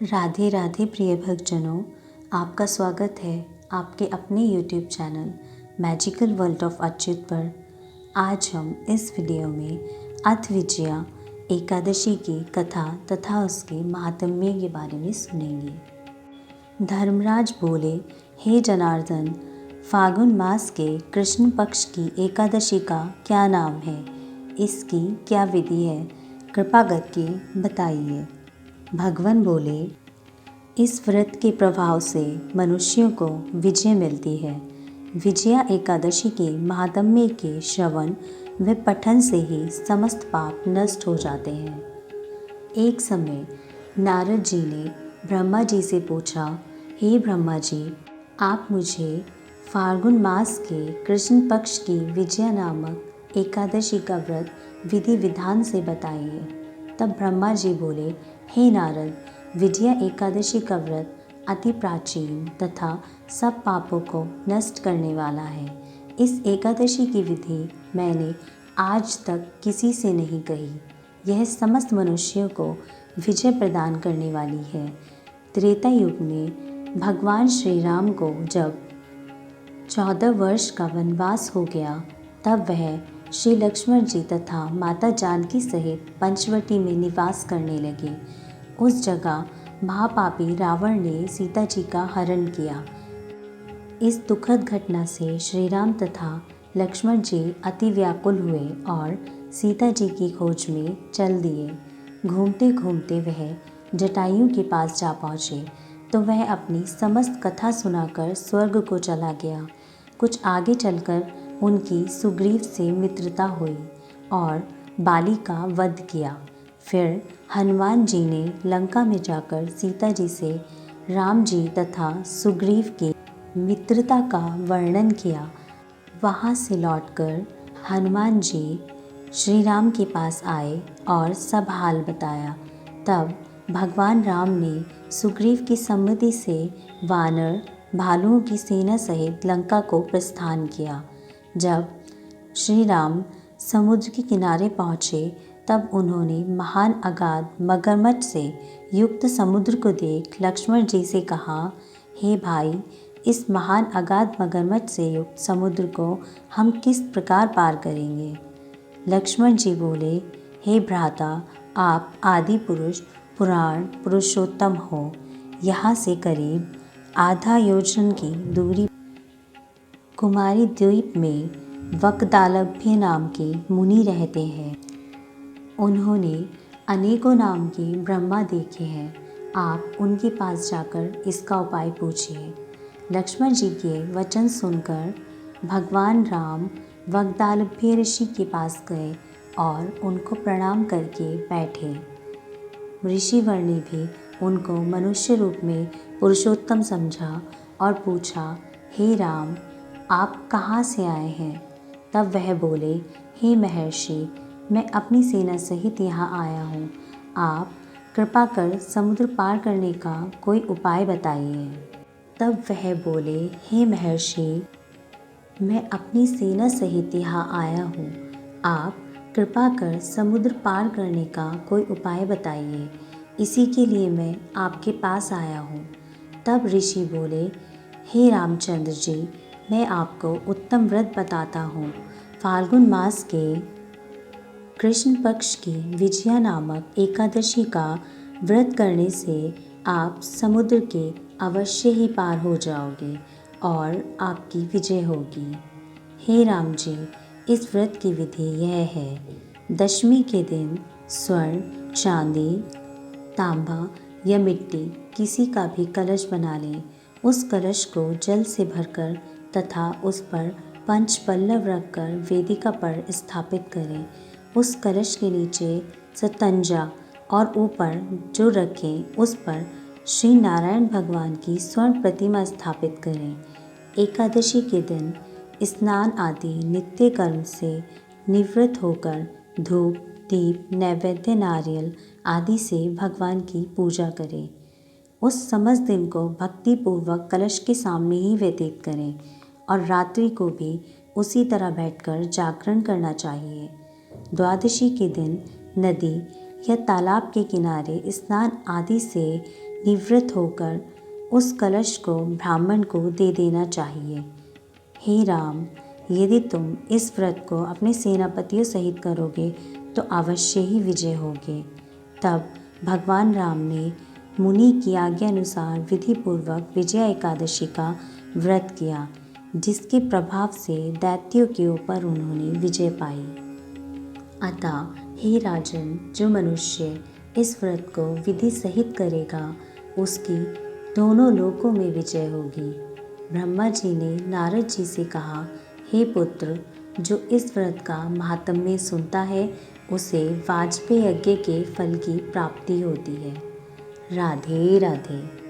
राधे राधे प्रिय भक्तजनों, आपका स्वागत है आपके अपने YouTube channel magical world of Achyut पर। आज हम इस वीडियो में अथविजया एकादशी की कथा तथा उसके महात्म्य के बारे में सुनेंगे। धर्मराज बोले, हे जनार्दन, फागुन मास के कृष्ण पक्ष की एकादशी का क्या नाम है? इसकी क्या विधि है? कृपा करके बताइए। भगवान बोले, इस व्रत के प्रभाव से मनुष्यों को विजय मिलती है। विजया एकादशी के महात्म्य के श्रवण व पठन से ही समस्त पाप नष्ट हो जाते हैं। एक समय नारद जी ने ब्रह्मा जी से पूछा, हे ब्रह्मा जी, आप मुझे फाल्गुन मास के कृष्ण पक्ष की विजया नामक एकादशी का व्रत विधि विधान से बताइए। तब ब्रह्मा जी बोले, हे नारद, विजया एकादशी का व्रत अति प्राचीन तथा सब पापों को नष्ट करने वाला है। इस एकादशी की विधि मैंने आज तक किसी से नहीं कही। यह समस्त मनुष्यों को विजय प्रदान करने वाली है। त्रेता युग में भगवान श्री राम को जब 14 वर्ष का वनवास हो गया, तब वह श्री लक्ष्मण जी तथा माता जानकी सहित पंचवटी में निवास करने लगे। उस जगह महापापी रावण ने सीता जी का हरण किया। इस दुखद घटना से श्री राम तथा लक्ष्मण जी अति व्याकुल हुए और सीता जी की खोज में चल दिए। घूमते घूमते वह जटायु के पास जा पहुँचे तो वह अपनी समस्त कथा सुनाकर स्वर्ग को चला गया। कुछ आगे चलकर उनकी सुग्रीव से मित्रता हुई और बाली का वध किया। फिर हनुमान जी ने लंका में जाकर सीता जी से राम जी तथा सुग्रीव की मित्रता का वर्णन किया। वहाँ से लौटकर हनुमान जी श्री राम के पास आए और सब हाल बताया। तब भगवान राम ने सुग्रीव की सम्मति से वानर भालुओं की सेना सहित लंका को प्रस्थान किया। जब श्री राम समुद्र के किनारे पहुँचे, तब उन्होंने महान अगाध मगरमच्छ से युक्त समुद्र को देख लक्ष्मण जी से कहा, हे भाई, इस महान अगाध मगरमच्छ से युक्त समुद्र को हम किस प्रकार पार करेंगे? लक्ष्मण जी बोले, हे भ्राता, आप आदि पुरुष पुराण पुरुषोत्तम हो। यहाँ से करीब आधा योजन की दूरी कुमारी द्वीप में वकदालभ्य नाम के मुनि रहते हैं। उन्होंने अनेकों नाम के ब्रह्मा देखे हैं। आप उनके पास जाकर इसका उपाय पूछिए। लक्ष्मण जी के वचन सुनकर भगवान राम वकदालभ्य ऋषि के पास गए और उनको प्रणाम करके बैठे। ऋषिवर ने भी उनको मनुष्य रूप में पुरुषोत्तम समझा और पूछा, हे राम, आप कहाँ से आए हैं? तब वह बोले, हे महर्षि, मैं अपनी सेना सहित यहाँ आया हूँ। आप कृपा कर समुद्र पार करने का कोई उपाय बताइए। तब वह बोले, हे महर्षि, मैं अपनी सेना सहित यहाँ आया हूँ। आप कृपा कर समुद्र पार करने का कोई उपाय बताइए। इसी के लिए मैं आपके पास आया हूँ। तब ऋषि बोले, हे रामचंद्र जी, मैं आपको उत्तम व्रत बताता हूँ। फाल्गुन मास के कृष्ण पक्ष की विजया नामक एकादशी का व्रत करने से आप समुद्र के अवश्य ही पार हो जाओगे और आपकी विजय होगी। हे राम जी, इस व्रत की विधि यह है। दशमी के दिन स्वर्ण, चांदी, तांबा या मिट्टी किसी का भी कलश बना लें। उस कलश को जल से भरकर तथा उस पर पंच पल्लव रखकर वेदिका पर स्थापित करें। उस कलश के नीचे सतंजा और ऊपर जो रखें उस पर श्री नारायण भगवान की स्वर्ण प्रतिमा स्थापित करें। एकादशी के दिन स्नान आदि नित्य कर्म से निवृत्त होकर धूप, दीप, नैवेद्य, नारियल आदि से भगवान की पूजा करें। उस समस्त दिन को भक्तिपूर्वक कलश के सामने ही व्यतीत करें और रात्रि को भी उसी तरह बैठकर जागरण करना चाहिए। द्वादशी के दिन नदी या तालाब के किनारे स्नान आदि से निवृत्त होकर उस कलश को ब्राह्मण को दे देना चाहिए। हे राम, यदि तुम इस व्रत को अपने सेनापतियों सहित करोगे तो अवश्य ही विजय होगे। तब भगवान राम ने मुनि की आज्ञा अनुसार विधिपूर्वक विजया एकादशी का व्रत किया, जिसके प्रभाव से दैत्यों के ऊपर उन्होंने विजय पाई। अतः हे राजन, जो मनुष्य इस व्रत को विधि सहित करेगा उसकी दोनों लोकों में विजय होगी। ब्रह्मा जी ने नारद जी से कहा, हे पुत्र, जो इस व्रत का महात्म्य सुनता है उसे वाजपेय यज्ञ के फल की प्राप्ति होती है। राधे राधे।